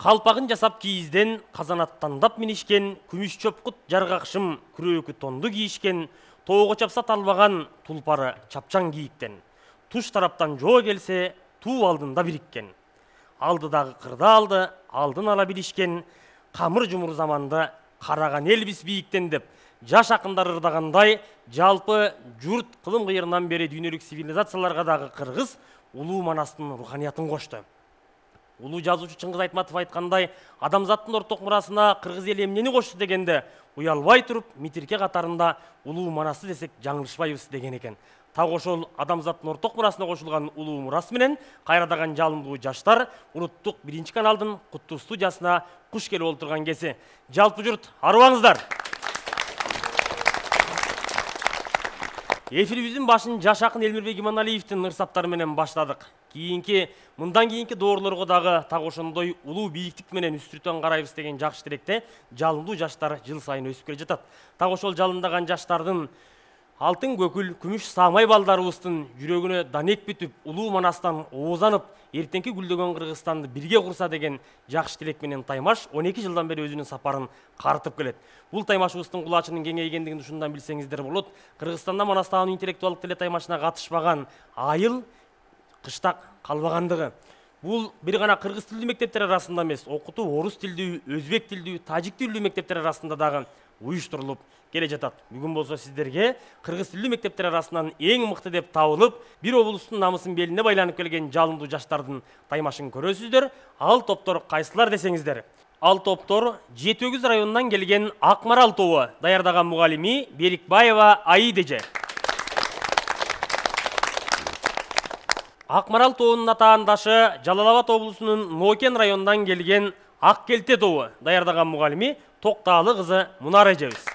Қалпағын жасап киізден, қазанаттандап минишкен, күміш чөпқұт жарғақшым күрөкі тонды киішкен, тоғы чапса талбаған тұлпары чапчан киіктен. Туш тараптан жоо келсе, туу алдында біріккен. Алдыдағы қырда алды, алдын ала бірішкен, қамыр жұмыр заманда қараған елбіз биіктен деп, жаш ақындар ырдағандай, жалпы жұрт қылым қиырынан бері дүйнөлүк цивилизацияларға дағы қырғыз улуу манастың руханиятын қошты. Улуу жазуучу Чыңгыз Айтматов айткандай, адамзаттын орток мурасына кыргыз эли эмнени кошты дегенде, уялбай туруп митирке катарында улуу манасы десек жаңылышпайбыз деген экен. Так ошол адамзаттын орток мурасына кошулган улуу мурас менен кайрадаган жалындуу жаштар улуттук 1 каналдын куттуу студиясына куш келип олтурган кези. Жалпы журт, арыбаңыздар. Эфирибиздин башын жаш акын Элмирбек Иманалиевдин ырсаптары менен баштадык. Мындан кийинки доорлорго дагы так ошондой улуу бийиктик менен үстүртөн карайбыз деген жакшы тилекте жалындуу жаштар жыл сайын өсүп келе жатат. Так ошол жалындаган жаштардын алтын көкүл, күмүш саамай балдарыбыздын жүрөгүнө данек бүтүп, улуу манастан оозанып, эртеңки гүлдөгөн Кыргызстанды бирге курса деген жакшы тилек менен Таймаш 12 жылдан бери өзүнүн сапарын карытып келет. Бул Таймашыбыздын кулачынын кеңейгендигин ушундан билсеңиздер болот. Кыргызстанда манастаган интеллектуалдык теле Таймашына катышпаган айыл кыштак калбагандыгы. Бул бир гана кыргыз тилдүү мектептер арасында эмес, окутуу орус тилдүү, өзбек тилдүү, тажик тилдүү мектептер арасында дагы уюштурулуп келе жатат. Бүгүн болсо сиздерге кыргыз тилдүү мектептер арасынан эң мыкты деп табылып, бир облустун намысын белине байланып келген жалындуу жаштардын Таймашын көрөсүздөр. Ал топтор кайсылар десеңиздер. Ал топтор Жетөгүз районунан келген Акмарал тобу, даярдаган мугалими Берикбаева Аидеже. Акмарал тобунун атаандашы Жалал Абад облусунун Нокен районунан келген Аккелте тобу, даярдаган мугалими Токтаалы кызы Мунар эжебиз.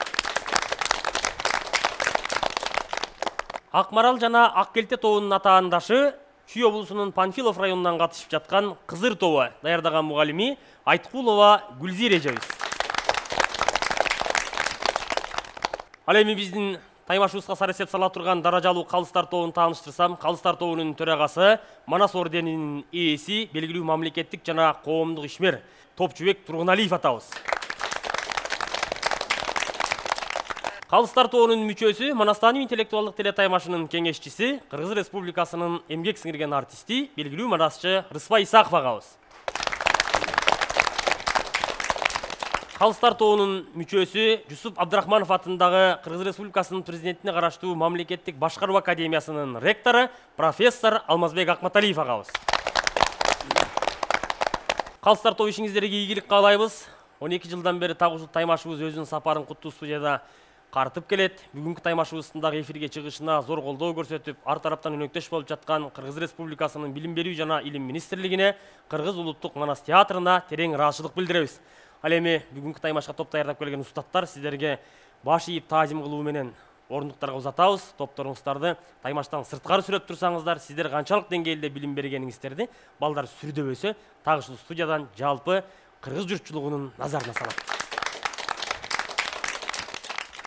Акмарал жана Аккелте тобунун атаандашы Чүй облусунун Панфилов районунан катышып жаткан Кызыр тобу, даярдаган мугалими Айткулова Гүлзир эжебиз. Ал эми биздин Таймашыбызга сарасеп сала турган даражалуу Калыстар тобун тааныштырсам, Калыстар тобунун төрагасы, Манас орденинин ээси, белгилүү мамлекеттик жана коомдук ишмер Топчубек Тургуналиев атабыз. Калыстар тобунун мүчөсү, Манастан интеллектуалдык теле Таймашынын кеңешчиси, Кыргыз Республикасынын эмгек сиңирген артисти, белгилүү манасчы Рыспай Исаков агабыз. Калыстар тобунун мүчөсү, Жусуп Абдрахманов атындагы Кыргыз Республикасынын президентине караштуу мамлекеттик башкаруу академиясынын ректору, профессор Алмазбек Акматалиев агабыз. Калыстар тобу ишиңиздерге ийгилик каалайбыз. 12 жылдан бери так ушул Таймашыбыз өзүнүн сапарын куттуу студияда картып келет. Бүгүнкү Таймашыбыздын дагы эфирге чыгышына зор колдоо көрсөтүп, ар тараптан өнөктөш болуп жаткан Кыргыз Республикасынын Билим берүү жана Илим министрлигине, Кыргыз улуттук манас театрына терең ыраазычылык билдиребиз. Ал эми бүгүнкү Таймашка топ даярдап келген устаттар сиздерге баш ийип таазим кылуу менен ордуктарга узатабыз. Топторуңуздарды Таймаштан сырткары сүрөп турсаңыздар, сиздер канчалык деңгээлде билим бергениңиздерди балдар сүрдөбөсө, так ушул студиядан жалпы кыргыз журтчулугунун назарына салат.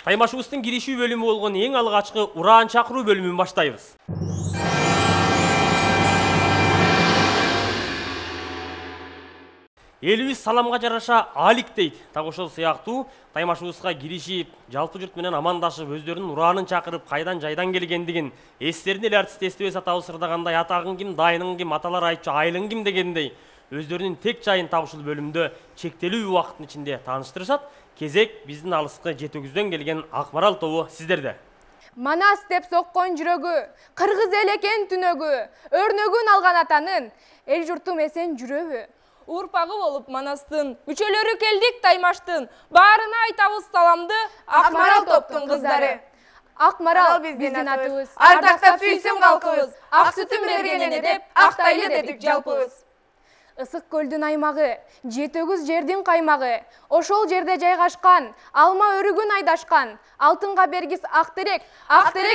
Таймашыбыздын киришүү бөлүмү болгон эң алгачкы ураан чакыруу бөлүмүн баштайбыз. Элибиз саламга жараша алик дейт. Так ошол сыяктуу Таймашыбызга киришип, жалпы журт менен амандашып, өздөрүнүн ураанын чакырып, кайдан жайдан келгендигин, эстерин эле артист эстебес атабыз ырдагандай, атагың ким, дайының ким, аталар айтчу, айылың ким дегендей, өздөрүнүн тек жайын так ушул бөлүмдө чектелүү убакыттын ичинде тааныштырышат. Кезек биздин алыскы Жетөгүздөн келген Акмарал тобу сиздерде. Манас деп соккон жүрөгү, кыргыз эл экен түнөгү, өрнөгүн алган атанын, эл журтум эсен жүрөбү. Урпагы болуп Манастын, мүчөлөрү келдик Таймаштын, баарына айтабыз саламды Акмарал топтун кыздары. Акмарал биздин атыбыз, ардактап сүйсүн калкыбыз, ак сүтүн бергенене деп актайлы дедик жалпыбыз. Ысык көлдүн аймагы, Жетөгүз жердин каймагы, ошол жерде жайгашкан, алма өрүгүн айдашкан, алтынга бергис Актерек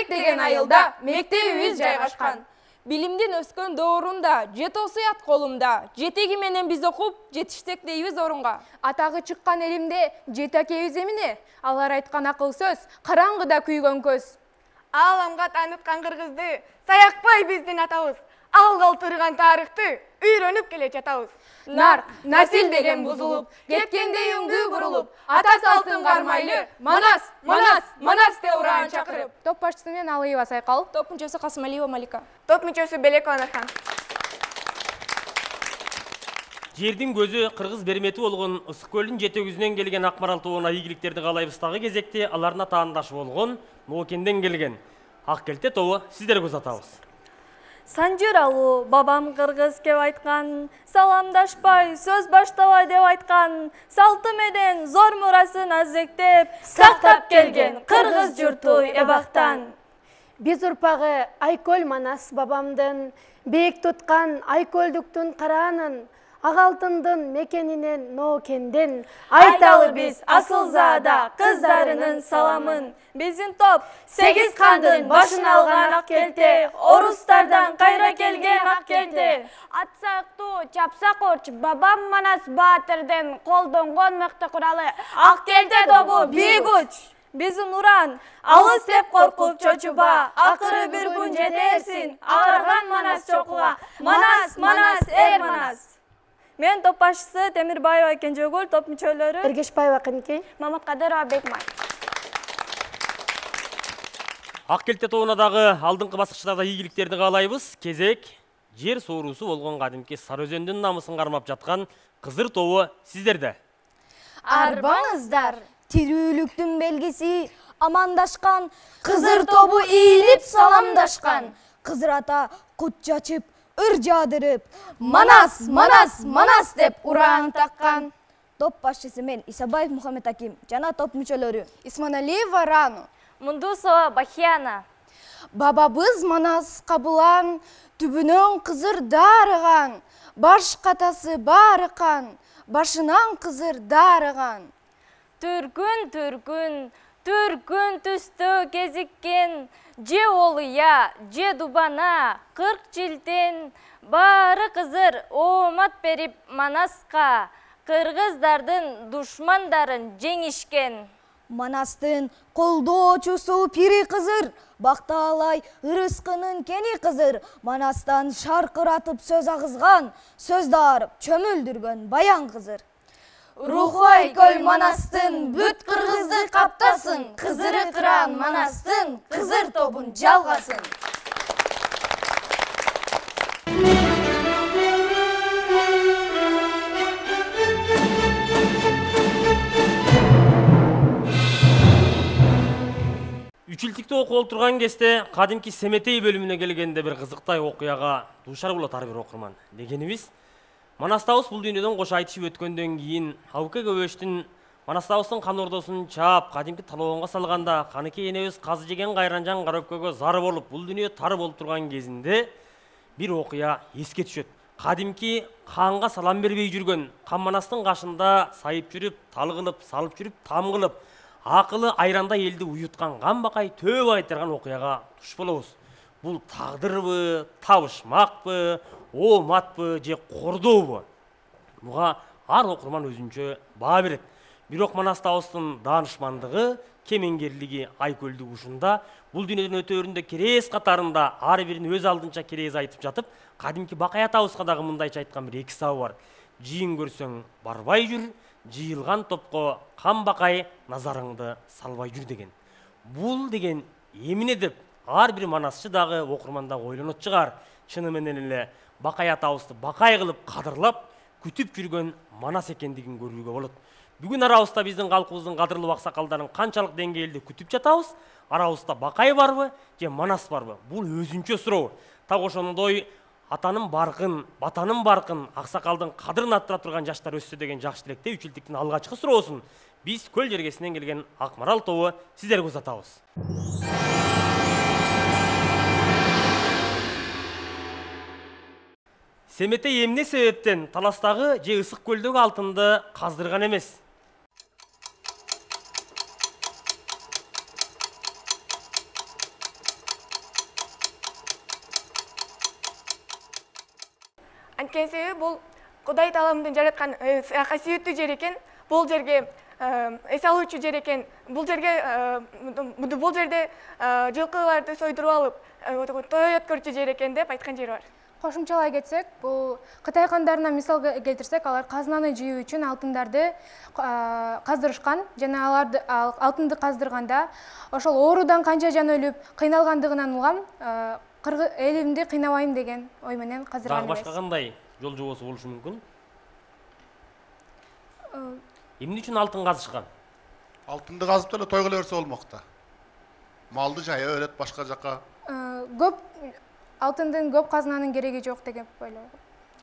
деген айылда мектебибиз жайгашкан. Билимдин өскөн доорунда, жет осуят колумда, жетеги менен биз окуп, жетиштек дейбиз орунга. Атагы чыккан элимде, жетакебиз эмне? Алар айткан акыл сөз, караңгыда күйгөн көз. Ааламга тааныткан кыргызды саякпай биздин атабыз. Алга отурган тарыхты үйрөнүп келе жатабыз. Нар, насил деген бузулуп, кеткенде үңдүү бурулуп, ата салтын кармайлы, Манас, Манас, Манас деп ураан чакырып. Топ башчысы менен Алыева Сайкал. Топ мүчөсү Касымалиева Малика. Топ мүчөсү Белекова Нархан. Жердин көзү кыргыз бермети болгон Ысык көлдүн жетегүзүнөн келген Акмарал тобуна ийгиликтерди каалайбыздагы кезекте аларына таандашы болгон Ноокенден келген Ак келте тобу сиздерге узатабыз. Санжыралуу бабам кыргыз кеп айткан, саламдашпай сөз баштабай деп айткан, салты менен зор мурасын азектеп, сактап келген кыргыз журту эбактан. Биз урпагы Айкөл Манас бабамдын, бейик туткан Айкөлдүктүн караанын, Агалтындын мекенинен Ноокенден, Айталы биз асыл заада кыздарынын саламын. Биздин топ 8 кандын башын алган ак келте, орустардан кайра келген ак келте. Атсактуу чапсак орч бабам Манас Баатырдын колдонгон мыкты куралы Ак келте тобу бийик уч. Биздин уран алыс деп коркуп чочуба, акыры бир күн жетерсин аарган Манас чокуга. Манас, Манас, эр Манас. Мен топ башчысы Темирбаева Кенжегүл, топ мүчөлөрү Эргешбаева Кынке, Маматкадырова Бекмай. Ак келте тобуна дагы алдыңкы баскычтарда ийгиликтерди каалайбыз. Кезек жер соорусу болгон кадимки Сары Өзөндүн намысын кармап жаткан Кызыр тобу сиздерде. Арбаңыздар, тирүүлүктүн белгиси, амандашкан, Кызыр тобу ийилип саламдашкан, Кызыр ата кут чачып, ыр жаадырып, Манас, Манас, Манас деп ураан таккан. Топ башчысы мен Исабаев Мухаммед Аким жана топ мүчөлөрү Исманалиева Рану. Мундусова Бахияна. Бабабыз Манас кабылан, түбүнөн кызыр дарыган, баш катасы барыкан, башынан кызыр дарыган. Түркүн, түркүн, түркүн түстө кезиккен, же олуя, же дубана, 40 жылден, бары кызыр оомат берип Манаска, кыргыздардын душмандарын жеңишкен. Манастын колдоочусу пири кызыр, Бактаалай ырыскынын кени кызыр, Манастан шаркыратып сөз агызган, сөз даарып чөмүлдүргөн баян кызыр. Руху Айкөл Манастын бүт кыргызды каптасын, кызыры кыран Манастын кызыр тобун жалгасын. Үчүлтүктө окуп отурган кезде кадимки Семетей бөлүмүнө келгенде бир кызыктай окуяга дуушар болот ар бир окурман. Дегенибиз, Манастабыз бул дүйнөдөн кош айтышып өткөндөн кийин Абыке көбөштүн Манастабыздын кан ордосун чаап, кадимки талоонго салганда Каныке энебиз казы жеген Кайранжан Карөпкөгө зар болуп, бул дүйнө тар болуп турган кезинде бир окуя эске түшөт. Кадимки канга салам бербей жүргөн, Кан Манастын кашында сайып жүрүп, тал кылып, салып жүрүп, там кылып, акылы айранда элди уюткан Канбакай төбө айтырган окуяга туш болобуз. Бул тагдырбы, табышмакпы, ооматпы же кордообу? Буга ар окурман өзүнчө баа берет. Бирок Манастабыздын даанышмандыгы, кемеңгерлиги Айкөлдүк ушунда, бул дүйнөдөн өтөөрүндө керез катарында ар бирин өз алдынча керез айтып жатып, кадимки Бакай атабызга дагы мындайча айткан бир эки сабы бар. Жыйын көрсөң барбай жүр, жыйылган топко Канбакай назарыңды салбай жүр деген. Бул деген эмне деп ар бир манасчы дагы окурман дагы ойлонот чыгар. Чыны менен эле Бакай атабызды Бакай кылып кадырлап күтүп жүргөн Манас экендигин көрүүгө болот. Бүгүн арабызда биздин калкыбыздын кадырлуу аксакалдарын канчалык деңгээлде күтүп жатабыз? Арабызда Бакай барбы же Манас барбы? Бул өзүнчө суроо. Так ошондой атанын баркын, батанын баркын, аксакалдын кадырын арттыра турган жаштар өссө деген жакшы тилекте үчүлтүктүн алгачкы суроосун биз көл жергесинен келген Акмарал тобу сиздерге узатабыз. Семетей эмне себептен таластагы же Ысык көлдөгү алтынды каздырган эмес? Анткени себеби бул Кудай тааламдын жараткан касиеттүү жер экен. Бул жерге эс алуучу жер экен. Бул жерде жылкыларды сойдуруп алып той өткөрчү жер экен деп айткан жери бар. Кошумчалай кетсек, бул Кытай хандарына мисал келтирсек, алар казынаны жыйуу үчүн алтындарды каздырышкан жана аларды алтынды каздырганда ошол оорудан канча жан өлүп, кыйналгандыгынан улгам, элимди кыйнабайм деген ой менен каздырган эмес. Башка кандай жол жобосу болушу мүмкүн? Эмне үчүн алтын казышкан? Алтынды казып эле той кыла берсе болмок да. Малды жая берет башка жака. Көп алтындын көп казынанын кереги жок деген ойлойм.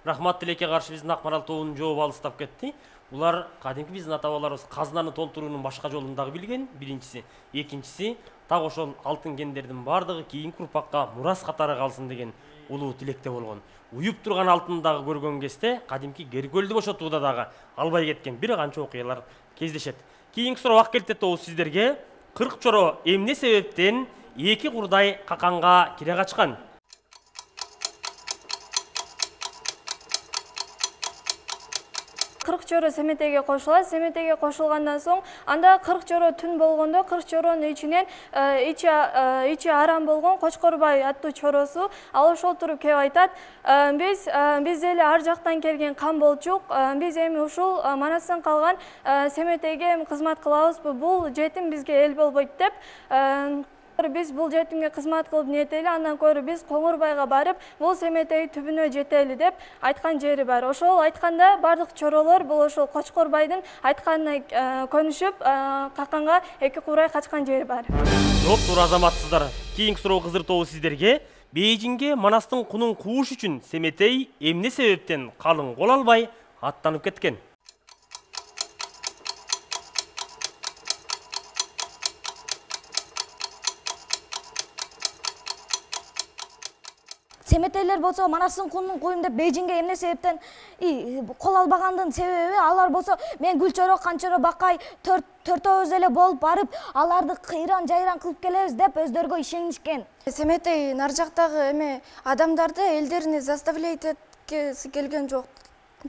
Рахмат тилекке каршы биздин Акмарал тобунун жообу алыстап кетти. Булар кадимки биздин ата-бабаларыбыз казынаны толтуруунун башка жолун дагы билген, биринчиси. Экинчиси, так ошол алтын кендердин бардыгы кийинки урпакка мурас катары калсын деген улуу тилекте болгон. Уюп турган алтынды дагы көргөн кезде кадимки Геркөлдү бошотууда дагы албай кеткен бир канча окуялар кездешет. Кийинки суроо ак келтет тобу сиздерге. 40 чоро эмне себептен эки курдай каканга кире качкан? 40 чоро Семетейге кошулат. Семетейге кошулгандан соң, анда 40 чоро түн болгондо 40 чоронун ичинен ичи арам болгон Кочкорбай аттуу чоросу ал ошол туруп кеп айтат: биз эле ар жактан келген кан болчук. Биз эми ушул Манастан калган Семетейге кызмат кылабызбы? Бул жетим бизге эл болбойт деп Biz bul жетимге кызмат кылып ниеттели, андан көрө биз Коңурбайга барып, бул Семетей түбүнө жетели деп айткан жери бар. Ошол айтканда бардык чоролор бул ошол Кочкорбайдын айтканына көнүшүп, каканга эки курай качкан жери бар. Жооп туура азаматсыздар. Кийинки суроо кызыр тобу сиздерге. Бейжиңге Манастын кунун кууш үчүн Семетей эмне себептен калың кол албай аттанып кеткен? Семетейлер болсо Манастын кунун коюм деп Бейжиңге эмне себептен кол албагандын себеби, алар болсо мен Гүлчоро, Канчоро, Бакай төртөөбүз эле болуп барып, аларды кыйран жайран кылып келебиз деп өздөргө ишенишкен. Семетей нар жактагы эме адамдарды элдерине заставлять эткеси келген жок.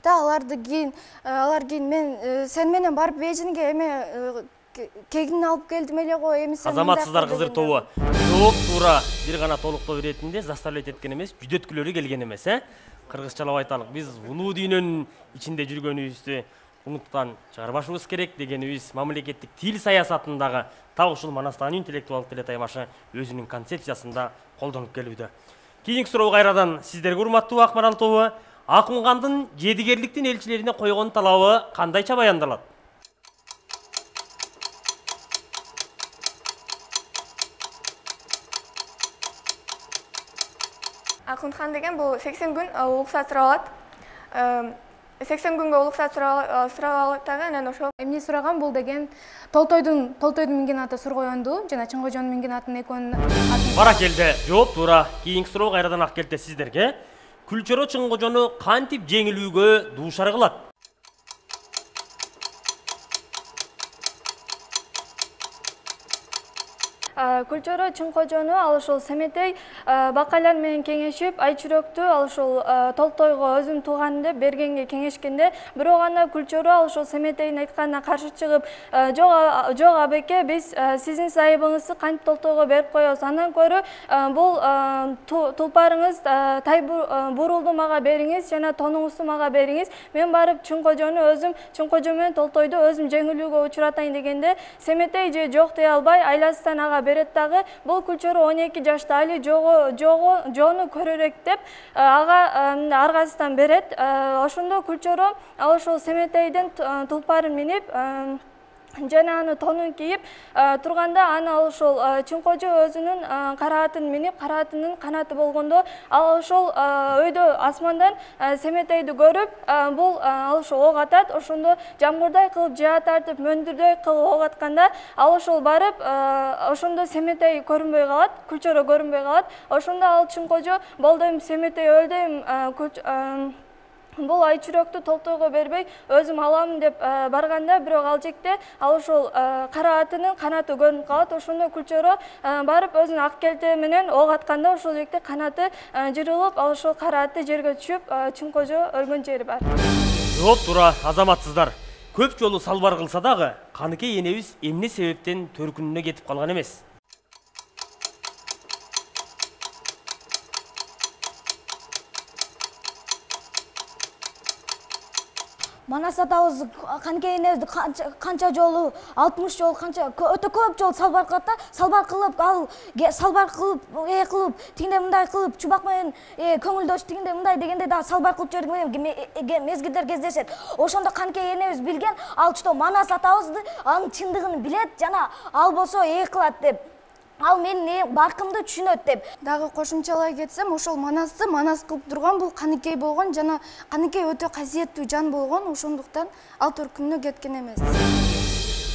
Алар кийин мен сен менен барып Бейжиңге эме кегин алып келдим эле го, эми сен азаматсыздар кызыр тобу. Жооп туура бир гана толуктоо иретинде заставлять эткен эмес, жүдөткүлөрү келген эмес, кыргызчалап айталык. Биз улуу дүйнөнүн ичинде жүргөнүбүздү унуттан чыгарбашыбыз керек дегенибиз мамлекеттик тил саясатындагы так ушул Манастан интеллектуалдык тил таймашы өзүнүн концепциясында колдонуп келүүдө. Кийинки суроо кайрадан сиздерге урматтуу Акмарал тобу. Акунгандын жедигерликтин элчилерине койгон талабы кандайча баяндалат? Акунхан деген бул 80 күн уруксат сурап алат. 80 күнгө уруксат сурап алат дагы, анан ошол Эмне сураган бул деген Толтойдун минген аты Сургоёнду жана Чыңгожонун минген атын экөөнүн атын. Баракелде, жооп туура. Кийинки суроо кайрадан ак келте сиздерге. Күлчөрө Чыңгожону кантип жеңилүүгө дуушар кылат? Күлчөрө Чыңкожону ал ошол Семетей бакайлар менен кеңешип, Айчүрөктү ал ошол Толтойго өзүнүн тууганы деп бергенге кеңешкенде, бирок анда Күлчөрө ал ошол Семетейдин айтканына каршы чыгып, жок абеке, биз сиздин сайыбыңызды кантип Толтойго берип коебуз. Андан көрө бул тулпарыңыз тай бурулду мага бериңиз жана тонуңузду мага бериңиз. Мен барып Чыңкожону өзүм Чыңкожо менен Толтойду өзүм жеңилүүгө учуратайын дегенде, Семетей же жок дей албай айласынан ага берет дагы. Бул Күлчөрө 12 жашта али жону көрөрөк деп ага аргасынан берет. Ошондо Күлчөрө ал ошол Семетейдин тулпарын минип жана аны тонун кийип турганда, аны ал ошол Чыңкожо өзүнүн караатын минип, караатынын канаты болгондо ал ошол өйдө асмандан Семетейди көрүп, бул ал ошол ок атат. Ошондо жамгырдай кылып жаа тартып, мөндүрдөй кылып ок атканда, ал ошол барып, ошондо Семетей көрүнбөй калат, Күлчөрө көрүнбөй калат. Ошондо ал Чыңкожо болду, эми Семетей өлдү, бул Айчүрөктү Толтойго бербей өзүм алам деп барганда, бирок ал жекте ал ошол караатынын канаты көрүнүп калат. Ошондо Күлчөрө барып өзүнүн ак келте менен ок атканда, ошол жекте канаты жырылып, ал ошол карааты жерге түшүп, Чыңкожо өлгөн жери бар. Жооп туура азаматсыздар. көп жолу салбар кылса дагы Каныкей энебиз эмне себептен төркүнүнө кетип калган эмес. Манас атабыз Каныкей энебизди канча жолу 60 жол канча өтө көп жол салбар кылат да, салбар кылып тигиндей мындай кылып чубак менен көңүлдөш тигиндей мындай дегенде да салбар кылып жүргөн мезгилдер кездешет. Ошондо Каныкей энебиз билген, ал что Манас атабызды анын чындыгын билет жана ал болсо кылат деп. Ал менин баркымды түшүнөт деп. Дагы кошумчалай кетсем, ошол Манасты Манас кылып турган бул Каныкей болгон жана Каныкей өтө касиеттүү жан болгон, ошондуктан ал төркүнүнө кеткен эмес.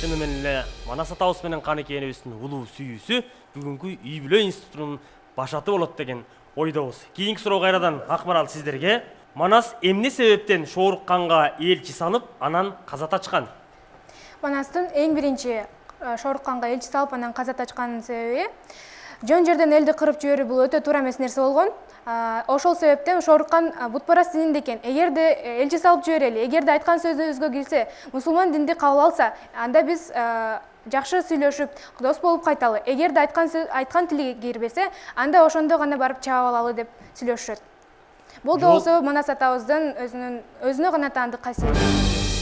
Чыны менен эле Манас атабыз менен Каныкей энебиздин улуу сүйүүсү бүгүнкү үй бүлө институтунун башаты болот деген ойдобуз. Кийинки суроо кайрадан Акмарал сиздерге. Манас эмне себептен Шоорукканга элчи салып, анан каза тачкан? Манастын эң биринчи Шоорукканга элчи салып, анан каза тачканын себеби жөн жерден элди кырып жиберүү бул өтө туура эмес нерсе болгон. Ошол себептен Шооруккан бутпарас дининде экен. Эгерде элчи салып жиберели, эгерде айткан сөзүбүзгө келсе, мусулман динди кабыл алса, анда биз жакшы сүйлөшүп, дос болуп кайталы. Эгерде айткан тили кирбесе, анда ошондо гана барып чаап алалы деп сүйлөшөт. Бул да болсо Манас атабыздын өзүнө гана таандык касиети.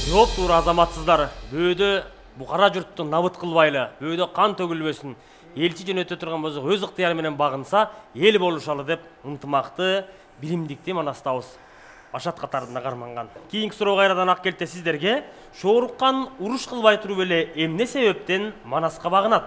Жооп туура азаматсыздар. Бөөдө букара журтту набыт кылбайлы, бөөдө кан төгүлбөсүн. Элчи жөнөтө турган болсо өз ыктыяры менен багынса, эл болушалы деп ынтымакты, билимдикти Манастабыз башат катарында карманган. Кийинки суроо кайрадан Аккелте сиздерге. Шооруккан уруш кылбай туруп эле эмне себептен Манаска багынат?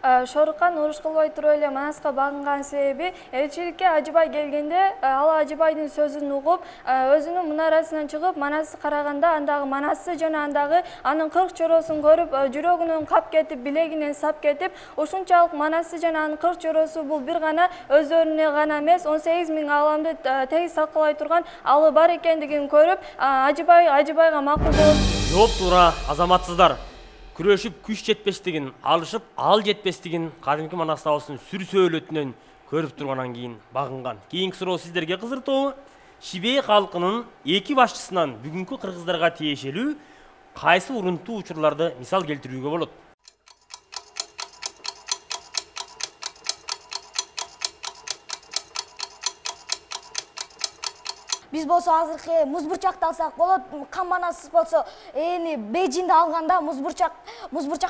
Шооруккан уруш кылбай туруп эле Манаска багынган себеби элчиликке Ажыбай келгенде ал Ажыбайдын сөзүн угуп, өзүнүн мунарасынан чыгып Манасты караганда андагы Манасты жана андагы анын 40 чоросун көрүп, жүрөгүнөн кап кетип, билегинен сап кетип, ушунчалык Манасты жана анын 40 чоросу бул бир гана өздөрүнө гана эмес, 18 000 аламды тегиз сакалай турган алы бар экендигин көрүп, Ажыбайга макул болуп. Жооп туура азаматсыздар. Күрөшүп күч жетпестигин, алышып ал жетпестигин кадимки Манастабыздын сүрсөөлөтүнөн көрүп тургандан кийин багынган. Кийинки суроо сиздерге кызыктуу. Шибей калкынын эки башчысынан бүгүнкү кыргыздарга тиешелүү кайсы урунтуу учурларды мисал келтирүүгө болот? Биз болсо азыркы музбурчакты алсак болот. Кан Манас болсо Бейжиңди алганда музбурчак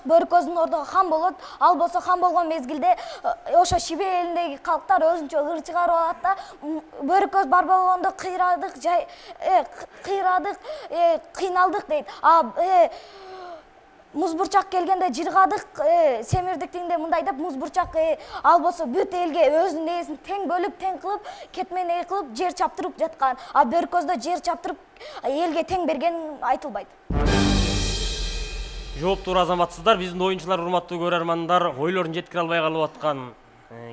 Бөркөздүн ордуга хан болот. Ал болсо хан болгон мезгилде ошо Шибей элиндеги калктар өзүнчө ыр чыгарып алат да. Бөркөз бар болгондо кыйналдык дейт. Музбурчак келгенде жыргадык, семирдик дегенде мындай деп музбурчак ал болсо бүт элге өзүнүн ээсин тең бөлүп, тең кылып, кетмен кылып жер чаптырып жаткан. А Бөркөздө жер чаптырып элге тең берген айтылбайт. Жооп туура азаматсыздар. Биздин оюнчулар, урматтуу көрөрмандар, ойлорун жеткире албай калып аткан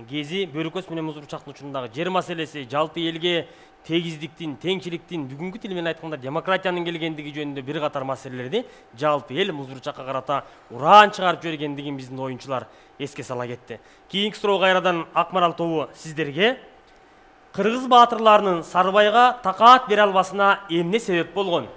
кези Бөркөз менен музбурчактын учурундагы жер маселеси, жалпы элге тегиздиктин, теңчиликтин, бүгүнкү тил менен айтканда демократиянын келгендиги жөнүндө бир катар маселелерди жалпы эл музбурчакка карата ураан чыгарып жибергендигин биздин оюнчулар эске сала кетти. Кийинки суроо кайрадан Акмарал тобу сиздерге. Кыргыз баатырларынын Сарыбайга такаат бере албасына эмне себеп болгон?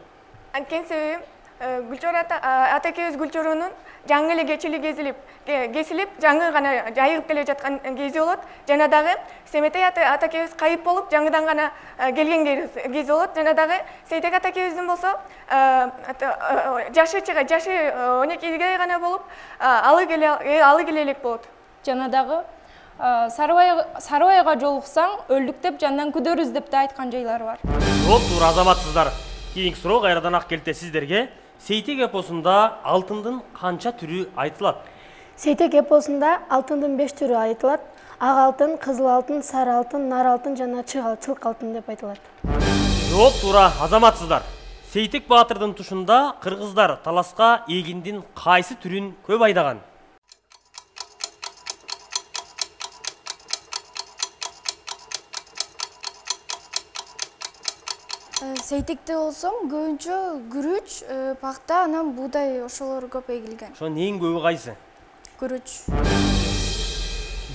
Анткени себеби Гүлчөр атакебиз Гүлчөрөнүн жаңы эле кесилип, жаңы гана жайыгып келе жаткан кези болот. Жана дагы Семетей атакебиз кайып болуп, жаңыдан гана келген кези болот. Жана дагы Сейтек атакебиздин болсо жашы 12-ге гана болуп, алы келе элек болот. Жана дагы Сарыбайга жолуксаң, өлдүк деп жандан күдөрүз деп да айткан жайлары бар. Жооп туура азаматсыздар. Кийинки суроо кайрадан Аккелте сиздерге. Сейтек эпосунда алтындын канча түрү айтылат? Сейтек эпосунда алтындын 5 түрү айтылат. Ак алтын, кызыл алтын, сары алтын, нар алтын жана чылк алтын деп айтылат. Жооп туура азаматсыздар. Сейтек баатырдын тушунда кыргыздар таласка эгиндин кайсы түрүн көп айдаган? Сейтекте болсом көбүнчө күрүч, пахта, анан буудай ошолор көп эгилген. Ошонун эң көбү кайсы? Күрүч.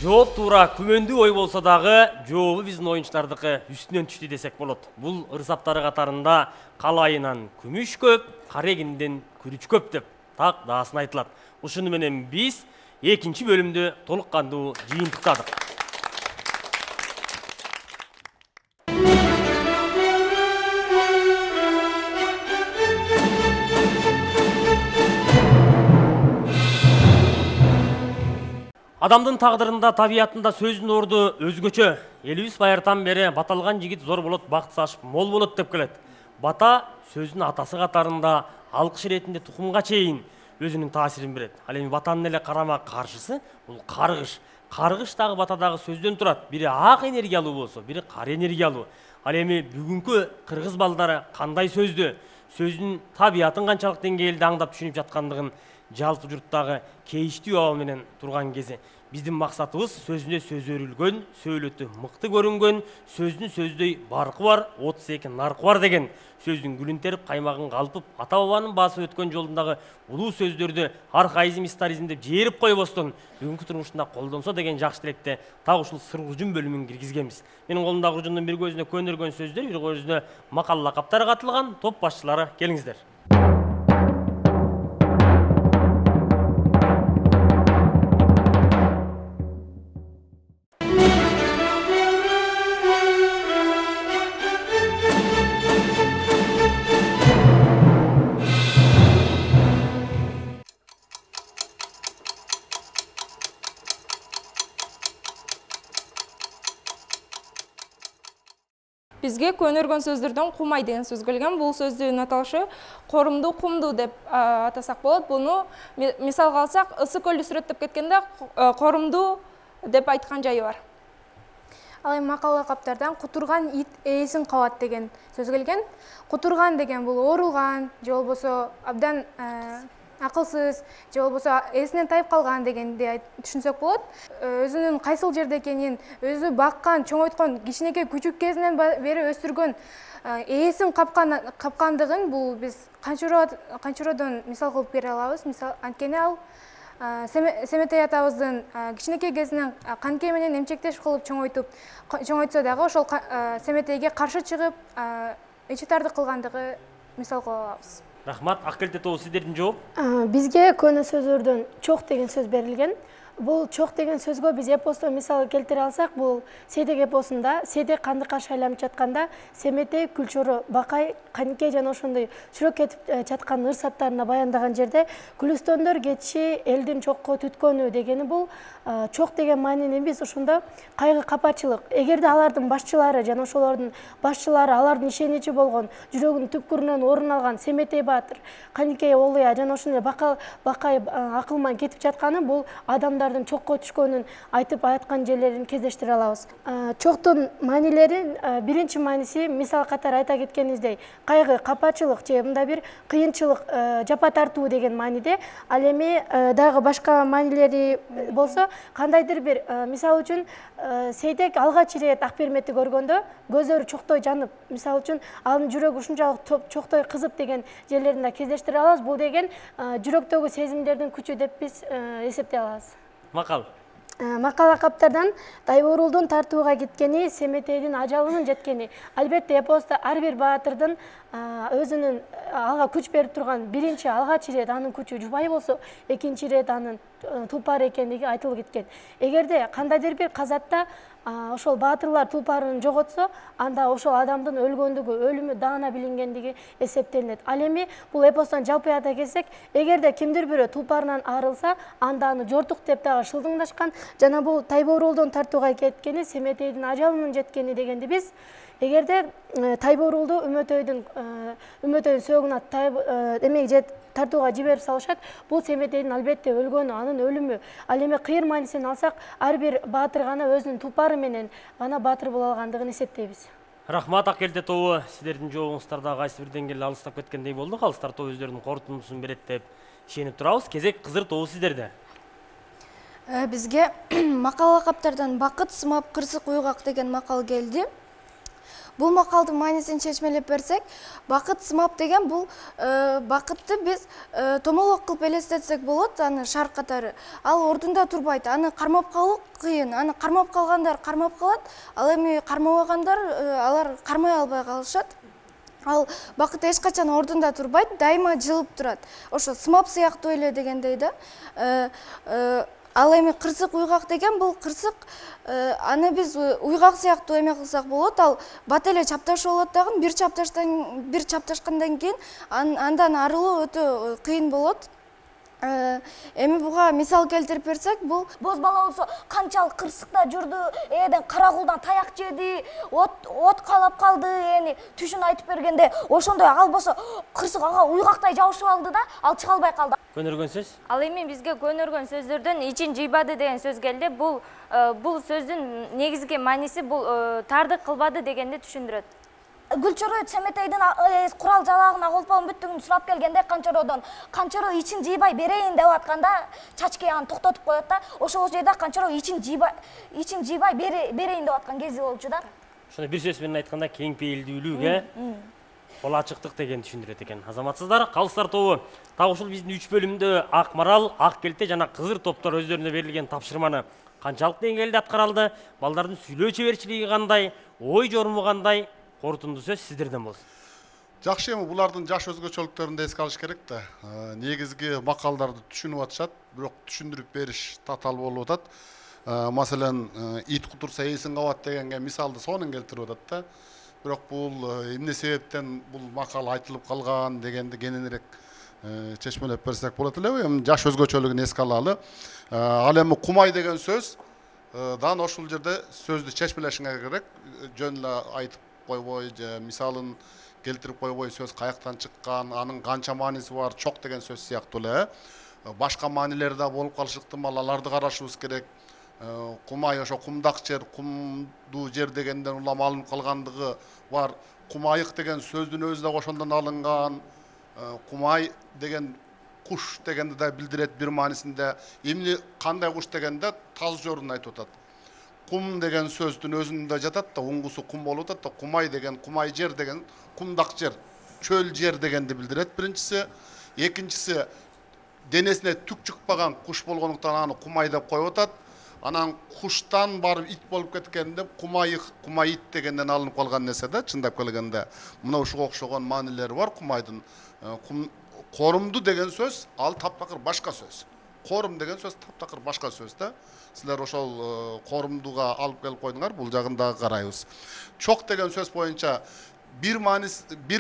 Жооп туура күмөндүү ой болсо дагы жообу биздин оюнчулардыкы үстүнөн түштү десек болот. Бул ырсаптары катарында калайынан күмүш көп, карегинден күрүч көп деп так даасын айтылат. Ушуну менен биз экинчи бөлүмдү толук кандуу жыйынтыктадык. Адамдын тагдырында, табиятында сөздүн орду өзгөчө. Элибиз баяртан бери баталган жигит зор болот, бактысы ашып мол болот деп келет. Бата сөздүн атасы катарында алкыш иретинде тукумга чейин өзүнүн таасирин берет. Ал эми батанын эле карама каршысы бул каргыш. Каргыш дагы батадагы сөздөн турат. Бири ак энергиялуу болсо, бири кара энергиялуу. Ал эми бүгүнкү кыргыз балдары кандай сөздү, сөздүн табиятын канчалык деңгээлде аңдап түшүнүп жаткандыгын жалпы журттагы кейиштүү абал менен турган кези биздин максатыбыз сөзүнө сөз өрүлгөн, сөйлөтү мыкты көрүнгөн, сөздүн сөздөй баркы бар, 32 наркы бар деген сөздүн гүлүн терип, каймагын калпып, ата бабанын басып өткөн жолундагы улуу сөздөрдү архаизм, историзм деп жээрип койбостон бүгүнкү турмушунда колдонсо деген жакшы тилекте так ушул сыргужун бөлүмүн киргизгенбиз. Менин колумдагы ужундун бир көзүнө көнөргөн сөздөр, бир көзүнө макал лакаптар катылган. Топ башчылары, келиңиздер. Бизге көнөргөн сөздөрдөн кумай деген сөз келген. Бул сөздүн аталышы корумду кумду деп атасак болот. Буну мисалга алсак, ысык көлдү сүрөттөп кеткенде корумду деп айткан жайы бар. Ал эми макал лакаптардан кутурган ит ээсин кабат деген сөз келген. Кутурган деген бул оорулган, же болбосо абдан акылсыз, же болбосо эсинен тайып калган дегенди түшүнсөк болот. Өзүнүн кайсыл жерде экенин, өзү баккан, чоңойткон, кичинекей күчүк кезинен бери өстүргөн ээсин капкандыгын бул биз канчуроодон мисал кылып бере алабыз. Мисал анткени ал Семетей атабыздын кичинекей кезинен канкей менен эмчектеш кылып чоңойтсо дагы ошол Семетейге каршы чыгып эчитардык кылгандыгы мисал кыла алабыз. Рахмат, Аккелте тобу сиздердин жооп. Бизге көне сөздөрдөн чок деген сөз берилген. Бул чок деген сөзгө биз эпосто мисал келтире алсак, бул Сейдек эпосунда Сейдек кандыкка шайланып жатканда Семетей, Күлчөрө, Бакай, Каникей жана ошондой чурок кетип жаткан ырсаптарына баяндаган жерде күлүстөндөр кетиши элдин чокко түткөнү дегени бул чок деген маанини биз ошондо кайгы капачылык. Эгерде алардын башчылары жана ошолордун башчылары алардын ишеничи болгон, жүрөгүнүн түпкүрүнөн орун алган Семетей баатыр, Каникей Олуя жана ошондой Бакай акылман кетип жатканы бул адамдардын чокко түшкөнүн айтып аткан жерлерин кездештире алабыз. Чоктун маанилерин биринчи мааниси мисал катары айта кеткениздей кайгы капачылык же мындай бир кыйынчылык жапа тартуу деген мааниде. Ал эми дагы башка маанилери болсо кандайдыр бир мисал үчүн Сейдек алгач ирет Акберметти көргөндө көзөрү чоктой жанып, мисал үчүн анын жүрөгү ушунчалык чоктой кызып деген жерлерин да кездештире алабыз. Бул деген жүрөктөгү сезимдердин күчү деп биз эсептей алабыз. Макал. Макал лакаптардан Тайбурулдун тартууга кеткени, Семетейдин ажалынын жеткени. Албетте эпоста ар бир баатырдын өзүнүн алга күч берип турган биринчи алгач ирет анын күчү жубай болсо, экинчи ирет анын тулпар экендиги айтылып кеткен. Эгерде кандайдыр бир казатта ошол баатырлар тулпарын жоготсо, анда ошол адамдын өлгөндүгү, өлүмү даана билингендиги эсептелинет. Ал эми бул эпостон жалпы айта келсек, эгерде кимдир бирөө тулпарынан арылса, анда аны жортук деп дагы шылдыңдашкан. Жана бул Тайбурулдун тартууга кеткени, Семетейдин ажалынын жеткени дегенди биз эгерде Тайбурулду үмөтөйдүн сөөгүнө тартууга жиберип салышат, бул Семетейдин албетте өлгөнү, анын өлүмү. Ал эми кыйыр маанисин алсак, ар бир баатыр гана өзүнүн тулпары менен гана баатыр боло алгандыгын эсептейбиз. Рахмат, Аккелте тобу, сиздердин жообуңуздар да кайсы бир деңгээлде алыстап кеткендей болду. Калыстар тобу өздөрүнүн корутундусун берет деп ишенип турабыз. Кезек Кызыр тобу сиздерде. Бизге макал лакаптардан Бакыт сымап кырсык уйгак деген макал келди. Бул макалдын маанисин чечмелеп берсек, бакыт сымап деген бул бакытты биз томолок кылып элестетсек болот, аны шар катары. Ал ордунда турбайт, аны кармап калуу кыйын. Аны кармап калгандар кармап калат, ал эми кармабагандар алар кармай албай калышат. Ал бакыт эч качан ордунда турбайт, дайыма жылып турат. Ошо сымап сыяктуу эле дегендей да. Ал эми кырсык уйгак деген бул кырсык, аны биз уйгак сыяктуу эме кылсак болот. Ал бат эле чапташып болот дагы, бир чапташкандан кийин андан арылуу өтө кыйын болот. Эми буга мисал келтирип берсек, бул боз бала болсо канчалык кырсыкта жүрдү, эден карагулдан таяк жеди, от калап калды, эми түшүн айтып бергенде, ошондой ал болсо кырсык ага уйгактай жабышып алды да, ал чыга албай калды. Көнөргөн сөз? Ал эми бизге көнөргөн сөздөрдөн ичин жыйбады деген сөз келди. Бул сөздүн негизги мааниси бул тардык кылбады дегенди түшүндүрөт. Гүлчөрө Семетейдин курал жалагына колпонун бүттүгүн сурап келгенде Канчоро ичин жыйбай берейин деп атканда Чачки аны токтотуп коет да. Ошол жерде Канчоро ичин жыйбай берейин деп аткан кези болчу да. Ошону бир сөз менен айтканда кең пейилдүүлүк, кол ачыктык деген түшүндүрөт экен. Азаматсыздар, калыстар тобу так ушул биздин 3 бөлүмдө Ак Марал, Ак Келте жана Кызыр топтор өздөрүнө берилген тапшырманы канчалык деңгээлде аткара алды, балдардын сүйлөө чеберчилиги кандай, ой жоруму кандай, корутунду сөз сиздерден болсун. Жакшы, эми булардын жаш өзгөчөлүктөрүн да эске алыш керек да. Негизги макалдарды түшүнүп атышат, бирок түшүндүрүп бериш татаал болуп атат. Маселен, ит кутурса эсин кабат дегенге мисалды сонун келтирип атат да. Бирок бул эмне себептен бул макал айтылып калган дегенди кененирээк чечмелеп берсек болот элеби? Эми жаш өзгөчөлүгүн эске алалы. Ал эми кумай деген сөз дан ошол жерде сөздү чечмелешиңер керек. Жөн эле айтып койбой, мисалын келтирип койбой, сөз каяктан чыккан, анын канча мааниси бар, чок деген сөз сыяктуу эле. Башка маанилери да болуп калышы ыктымал, аларды карашыбыз керек. Кумай ошо кумдак жер, кумдуу жер дегенден улам алынып калгандыгы бар. Кумайык деген сөздүн өзү да ошондон алынган. Кумай деген куш дегенди да билдирет бир маанисинде. Эмне кандай куш дегенде таз жорун айтып атат. Кум деген сөздүн өзүндө жатат да, уңгусу кум болуп атат да, кумай деген, кумай жер деген, кумдак жер, чөл жер дегенди билдирет биринчиси. Экинчиси, денесине түк чыкпаган куш болгондуктан аны кумай деп коюп атат. Анан куштан барып ит болуп кеткенде кумайык, кумайит дегенден алынып калган нерсе да, чындап келгенде. Мына ушуга окшогон маанилери бар кумайдын. Корумду деген сөз, ал таптакыр башка сөз. Корум деген сөз таптакыр башка сөз да. Силер ошол корумдуга алып келип койдуңар, бул жагын дагы карайбыз. Чок деген сөз боюнча бир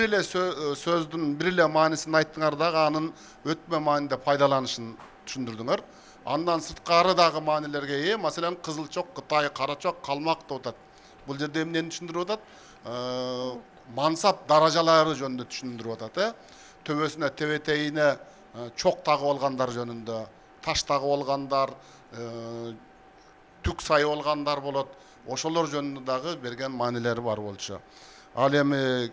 эле сөздүн бир эле маанисин айттыңар дагы анын өтмө маанинде пайдаланышын түшүндүрдүңөр. Андан сырткары дагы маанилерге ээ, маселен кызыл чок, Кытай, кара чок, калмак деп атат. Бул жерде эмнени түшүндүрүп атат? Мансап даражалары жөнүндө түшүндүрүп атат, төбөсүнө, тебетейине чок тагып алгандар жөнүндө, таш тагып алгандар, түк сайып алгандар болот. Ошолор жөнүндө дагы берген маанилери бар болчу. Ал эми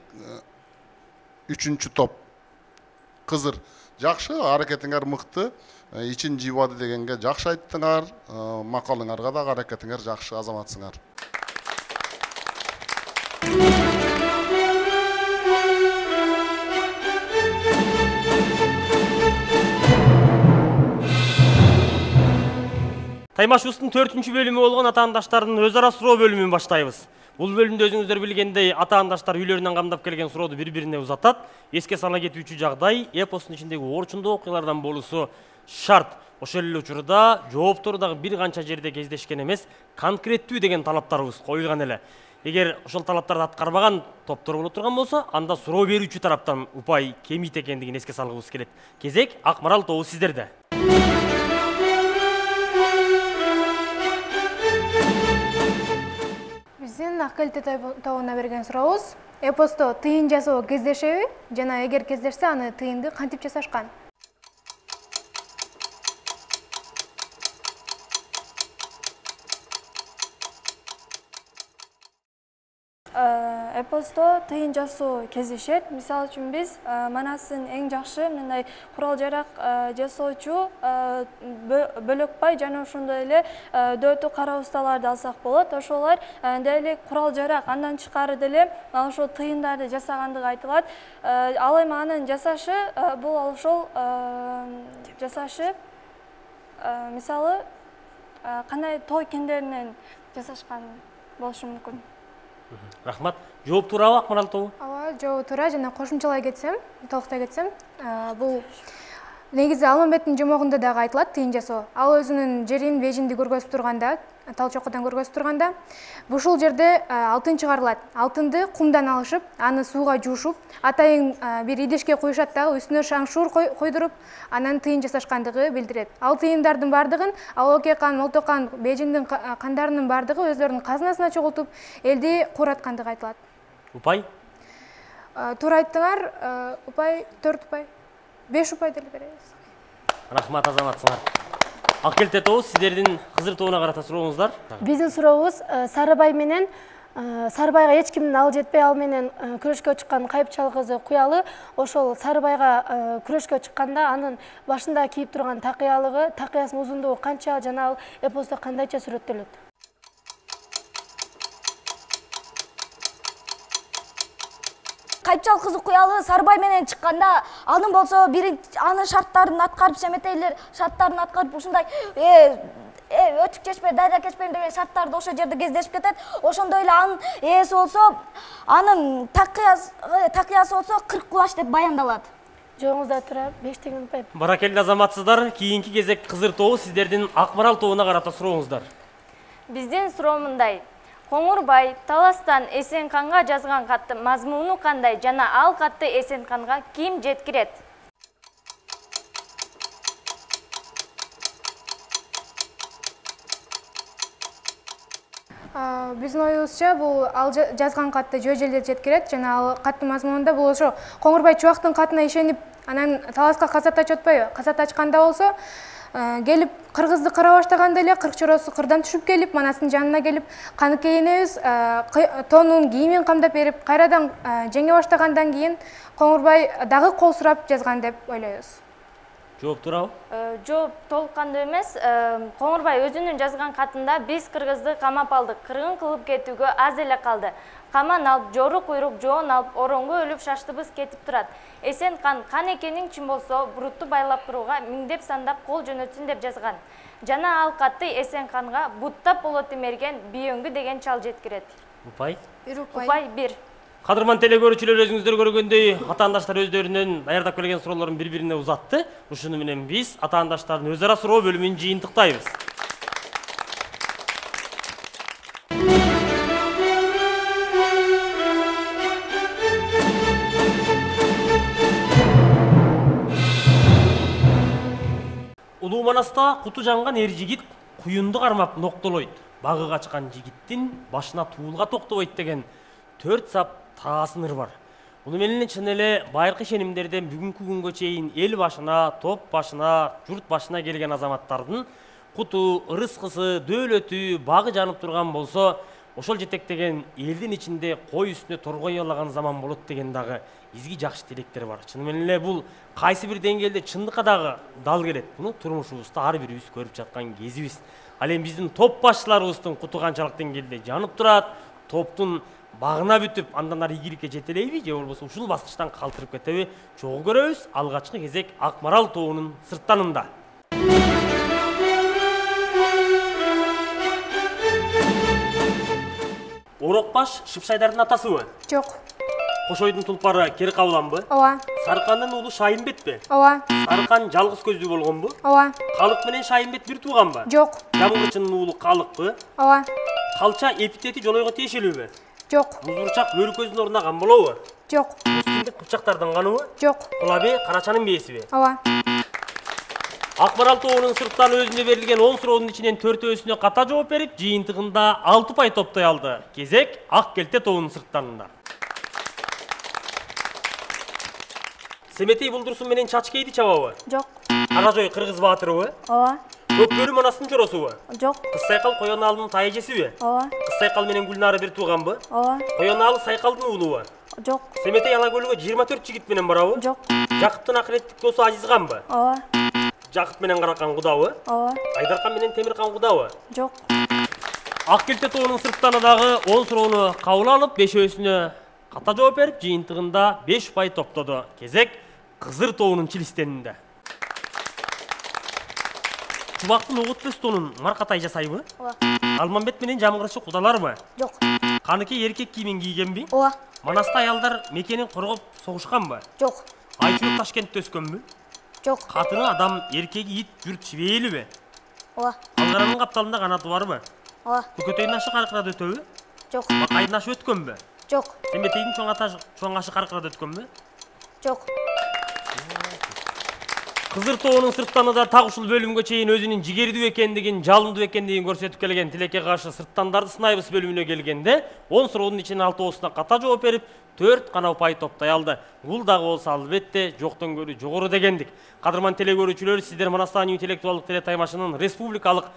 3-чү топ Кызыр. Жакшы, аракетиңер мыкты. Ичин жыйбады дегенге жакшы айттыңар. Макалыңарга да аракетиңер жакшы, азаматсыңар. Таймашыбыздын 4-чү бөлүмү болгон атаандаштардын өз ара суроо бөлүмүн баштайбыз. Бул бөлүмдө өзүңүздөр билгендей атаандаштар үйлөрүнөн камдап келген сурооду бири-бирине узатат. Эске сала кетүүчү жагдай эпостун ичиндеги орчундуу окуялардан болуусу шарт. Ошол эле учурда жооптору дагы бир канча жерде кездешкен эмес, конкреттүү деген талаптарыбыз коюлган эле. Эгер ошол талаптарды аткарбаган топтор боло турган болсо, анда суроо берүүчү тараптан упай кемийт экендигин эске салгыбыз келет. Кезек Ак Марал тобу сиздерде. Биздин Ак Келте тобуна берген сурообуз: эпосто тыйын жасоо кездешеби жана эгер кездешсе, аны тыйынды кантип жасашкан? эпосто тыйын жасоо кездешет. Мисалы үчүн биз Манастын эң жакшы мындай курал жарак жасоочу Бөлөкбай жана ошондой эле Дөөтү кара усталарды алсак болот. Ошолор деле курал жарак андан тышкары деле ошол тыйындарды жасагандыгы айтылат. Ал эми анын жасашы бул ошол жасашы мисалы кандай той кендеринен жасашкан болушу мүмкүн. Рахмат. Жооп туурабы Акмарал тобу? Ооба, жооп туура. Жана кошумчалай кетсем, толуктай кетсем, бул негизи Алмамбеттин жомогунда дагы айтылат тыйын жасоо. Ал өзүнүн жерин, бежинди көргөзүп турганда, тал чокудан көргөзүп турганда, ушул жерде алтын чыгарылат. Алтынды кумдан алышып, аны сууга жуушуп, атайын бир идешке коюшат дагы, үстүнө шаңшуур койдуруп, анан тыйын жасашкандыгы билдирет. Ал тыйындардын бардыгын Алоке кан, Молто кан, Бежиндин кандарынын бардыгы өздөрүнүн казынасына чогултуп, элди кураткандыгы айтылат. Упай? Туура айттыңар, упай 4 упай. 5 упай деле беребиз. Рахмат азаматсыңар. Аккелте тобу сиздердин Кызыр тобуна карата сурооңуздар. Биздин сурообуз Сарыбай менен Сарыбайга эч кимдин ал жетпей ал менен күрөшкө чыккан Кайыпчал кызы Куялы ошол Сарыбайга күрөшкө чыкканда анын башында кийип турган такыялыгы, такыясынын узундугу канча жана ал эпосто кандайча сүрөттөлөт? Кайыпчал кызы Куялы Сарыбай менен чыкканда, анын болсо анын шарттарын аткарып, Семетейлер шарттарын аткарып ушундай өтүк чечпе, дайда кечпейм деген шарттарды ошол жерде кездешип кетет. Ошондой эле анын ээси болсо, анын такыясы болсо 40 кулач деп баяндалат. Жооңузда тура 5 деген упай. Баракелде азаматсыздар, кийинки кезек Кызыр тобу сиздердин Акмарал тобуна карата сурооңуздар. Биздин суроо мындай. Коңурбай Таластан Эсенканга жазган каттын мазмуну кандай жана ал катты Эсенканга ким жеткирет? Биздин оюбузча бул ал жазган катты жөө жерде жеткирет жана ал каттын мазмунунда бул ошо Коңурбай Чубактын катына ишенип, анан Таласка казат ачып атпайбы? Казат ачканда болсо келип кыргызды кара баштаганда эле кырк чоросу кырдан түшүп келип, Манастын жанына келип, Каныкей энебиз тонун кийимин камдап берип, кайрадан жеңе баштагандан кийин Коңурбай дагы кол сурап жазган деп ойлойбуз. Жооп туурабы? Жооп толук кандуу эмес. Коңурбай өзүнүн жазган катында биз кыргызды камап алдык, кыргын кылып кетүүгө аз эле калды. Каман алып, жору куйрук жоон алып, оронго өлүп шаштыбыз кетип турат. Эсенкан кан экениң үчүн болсо, бурутту байлап турууга миңдеп сандап кол жөнөтсүн деп жазган. Жана ал катты Эсенканга буттап болот эмерген Бийөңгү деген чал жеткирет. Упай? 1 упай. Упай 1. Кадырман теле көрүүчүлөр, өзүңүздөр көргөндөй атаандаштар өздөрүнүн даярдап келген суроолорун бири-бирине узатты. Ушуну менен биз атаандаштардын өз ара суроо бөлүмүн жыйынтыктайбыз. Улуу Манаста куту жанган эр жигит куюнду кармап ноктолойт. Багы качкан жигиттин башына туулга токтобойт деген 4 сап таасын ыр бар. Муну менен чын эле байыркы ишенимдерден бүгүнкү күнгө чейин эл башына, топ башына, журт башына келген азаматтардын куту, ырыскысы, дөөлөтү, багы жанып турган болсо, ошол жетектеген элдин ичинде кой үстүнө торгой алаган заман болот деген дагы изги жакшы тилектер бар. Чын менен эле бул кайсы бир деңгээлде чындыкка дагы дал келет. Муну турмушубузда ар бирибиз көрүп жаткан кезибиз. Ал эми биздин топ башчыларыбыздын куту канчалык деңгээлде жанып турат, топтун багына бүтүп, андан ары ийгиликке жете элейби, же болбосо ушул баскычтан калтырып кетеби? Чогуу көрөбүз. Алгачкы кезек Акмарал тобунун сырттанында. Орокбаш Шыпшайдардын атасыбы? Жок. Кошойдун тулпары Кери Кабыланбы? Ооба. Сарыкандын уулу Шайынбетпи? Ооба. Сарыкан жалгыз көздүү болгонбу? Ооба. Калык менен Шайынбет бир тууганбы? Жок. Жабылгычынын уулу Калыкпы? Ооба. Калча эпитети жолойго тиешелүүбү? Жок. Музурчак бөрү көзүн орнаган болобу? Жок. Мускиндик кыпчактардын каныбы? Жок. Кулаби Карачанын бээсиби? Ооба. Акмарал тобунун сырттан өзүнө берилген 10 суроонун ичинен 4-өсүнө ката жооп берип, жыйынтыгында 6 пай топтой алды. Кезек Аккелте тобунун сырттанында. Семетей Булдурсун менен Чачкейди чабабы? Жок. Каражой Кыргыз баатырыбы? Ооба. Көкбөрү Манастын жоросубу? Жок. Кыз Сайкал Коён Алынын тайэжесиби? Ооба. Кыз Сайкал менен Гүлнара бир тууганбы? Ооба. Коёналы Сайкалдын уулубу? Жок. Семетей Алакөлгө 24 жигит менен барабы? Жок. Жакыптын акыреттик досу Азизганбы? Ооба. Жакып менен Каракан кудабы? Ооба. Айдаркан менен Темиркан кудабы? Жок. Ак келте тобунун сырттаны дагы 10 суроону кабыл алып, бешөөсүнө ката жооп берип, жыйынтыгында 5 упай топтоду. Кезек Кызыр тобунун чилистенинде. Чубактын Огутбестонун маркатай жасайбы? Ооба. Алмамбет менен Жамгырчы кудаларбы? Жок. Каныке эркек кийимин кийгенби? Ооба. Манаста аялдар мекенин коргоп согушканбы? Жок. Айтылып Ташкентте өскөнбү? Жок. Катыны адам, эркеги ит, журт жибээлиби? Ооба. Алгаранын капталында канаты барбы? Ооба. Көкөтөйдүн ашы каркырады өтөбү? Жок. Бакайдын ашы өткөнбү? Жок. Семетейдин чоң ашы каркырады өткөнбү? Жок. Кызыр тобунун сырттанында так ушул бөлүмгө чейин өзүнүн жигердүү экендигин, жалындуу экендигин көрсөтүп келген Тилекке каршы сырттандарды сынайбыз бөлүмүнө келгенде 10 суроонун ичинен 6оосуна ката жооп берип, 4 гана упай топтой алды. Бул дагы болсо албетте жоктон көрүү жогору дегендик. Кадырман теле көрүүчүлөр, сиздер Манастан интеллектуалдык теле таймашынын республикалык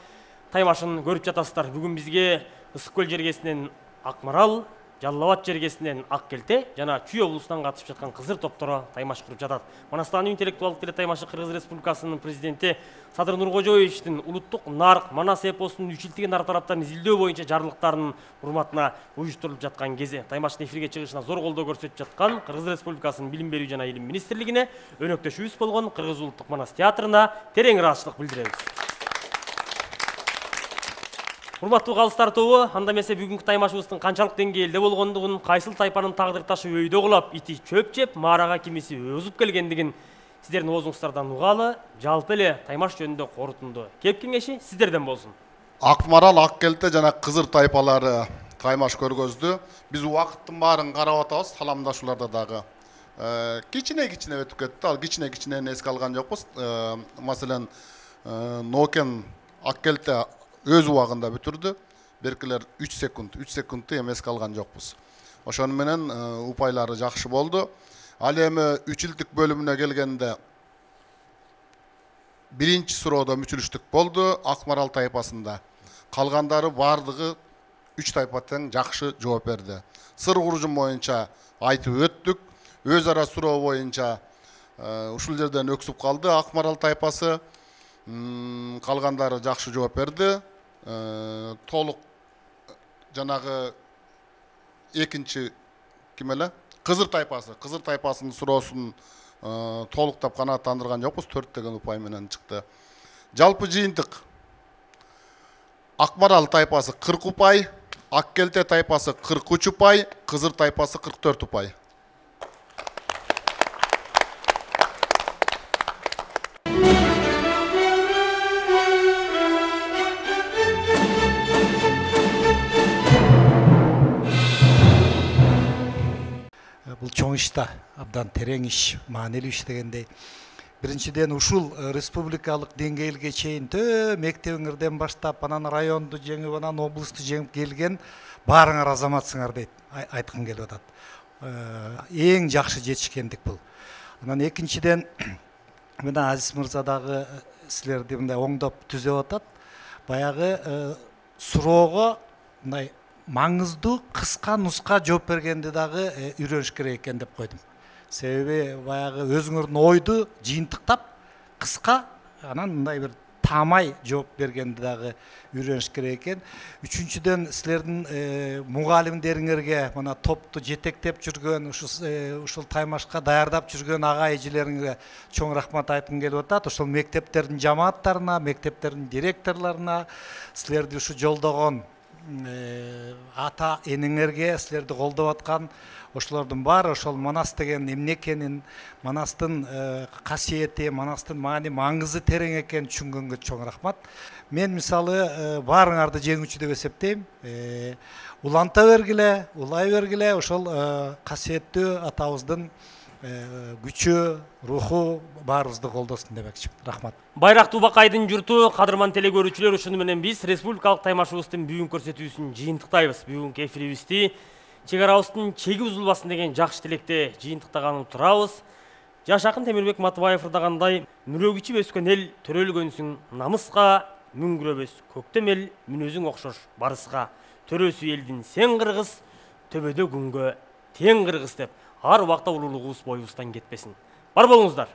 таймашын көрүп жатасыздар. Бүгүн бизге Ысык көл жергесинен Акмарал, Жалал Абад жергесинен Ак келте жана Чүй облусунан катышып жаткан кызыр топтору таймаш куруп жатат. Манастан интеллектуалдык теле таймашы Кыргыз Республикасынын президенти Садыр Нуркожоевичтин улуттук нарк Манас эпосунун үчилтиген нар тараптарын изилдөө боюнча жарлыктарынын урматына уюштурулуп жаткан кези таймаштын эфирге чыгышына зор колдоо көрсөтүп жаткан Кыргыз Республикасынын билим берүү жана илим министрлигине, өнөктөшүбүз болгон Кыргыз улуттук Манас театрына терең ыраазычылык билдиребиз. Урматтуу калыстар тобу, анда эмесе бүгүнкү таймашыбыздын канчалык деңгээлде болгондугун, кайсыл тайпанын тагдыр ташы өйдө кулап, ити чөп жеп, маарага кимиси өзүп келгендигин сиздердин оозуңуздардан угалы, жалпы эле таймаш жөнүндө корутунду кеп кеңеши сиздерден болсун. Акмарал, Ак келте жана Кызыр тайпалары таймаш көргөздү. Биз убакыттын баарын карап атабыз, саламдашууларда дагы кичине өтүп кетти. Ал кичине эске алган жокпуз. Маселен, Нокен Ак келте өз убагында бүтүрдү. Беркилер 3 секундту эми эске алган жокпуз. Ошону менен упайлары жакшы болду. Ал эми 3 жылдык бөлүмүнө келгенде биринчи суроодо мүчүлүштүк болду Акмарал тайпасында. Калгандары бардыгы 3 тайпа тең жакшы жооп берди. Сыр куружун боюнча айтып өттүк. Өз ара суроо боюнча ушул жерден өксүп калды Акмарал тайпасы. Калгандары жакшы жооп берди. Толук жанагы экинчи ким эле? Кызыр тайпасынын суроосун толуктап канааттандырган жокпуз. 4 деген упай менен чыкты. Жалпы жыйынтык Акмарал тайпасы 40 упай, Ак келте тайпасы 43 упай, Кызыр тайпасы 44 упай. Бул чоң ишта, абдан терең иш, маанилүү иш дегендей. Биринчиден ушул республикалык деңгээлге чейин мектебиңерден баштап, анан районду жеңип, анан облусту жеңип келген баарыңар азаматсыңар дейт, айткым келип атат. Эң жакшы жетишкендик бул. Анан экинчиден мына Азиз мырза дагы силерди мындай оңдоп түзөп атат. Баягы суроого мындай маңыздуу кыска нуска жооп бергенди дагы үйрөнүш керек экен деп койдум. Себеби баягы өзүңөрдүн ойду жыйынтыктап кыска анан мындай бир таамай жооп бергенди дагы үйрөнүш керек экен. Үчүнчүдөн силердин мугалимдериңерге, мына топту жетектеп жүргөн, ушул таймашка даярдап жүргөн ага эжелериңерге чоң рахмат айткым келип атат. Ошол мектептердин жамааттарына, мектептердин директорлоруна, силерди ушу жолдогон ата энеңерге, силерди колдоп аткан ошолордун баары ошол Манас деген эмне экенин, Манастын касиети, Манастын маңызы терең экенин түшүнгөнгө чоң рахмат. Мен мисалы баарыңарды жеңүүчү деп эсептейм. Уланта бергиле, улай бергиле, ошол касиеттүү атабыздын күчү, руху баарыбызды колдосун демекчи. Рахмат. Байрактуу Бакайдын журту, кадырман теле көрүүчүлөр, ушуну менен биз республикалык таймашыбыздын бүгүнкү көрсөтүүсүн жыйынтыктайбыз. Бүгүнкү эфирибизди чек арабыздын чеги бузулбасын деген жакшы тилекте жыйынтыктаган турабыз. Жашакын Темирбек Матыбаев ырдагандай, мүрөгү ичип өскөн эл төрөлгөнсүң намыска, мүңгүрөбөс көктем эл мүнөзүң окшош барыска. төрөсү элдин сен кыргыз, төбөдө күнгө тең кыргыз деп ар убакта улуулугубуз боюбуздан кетпесин. Бар болуңуздар.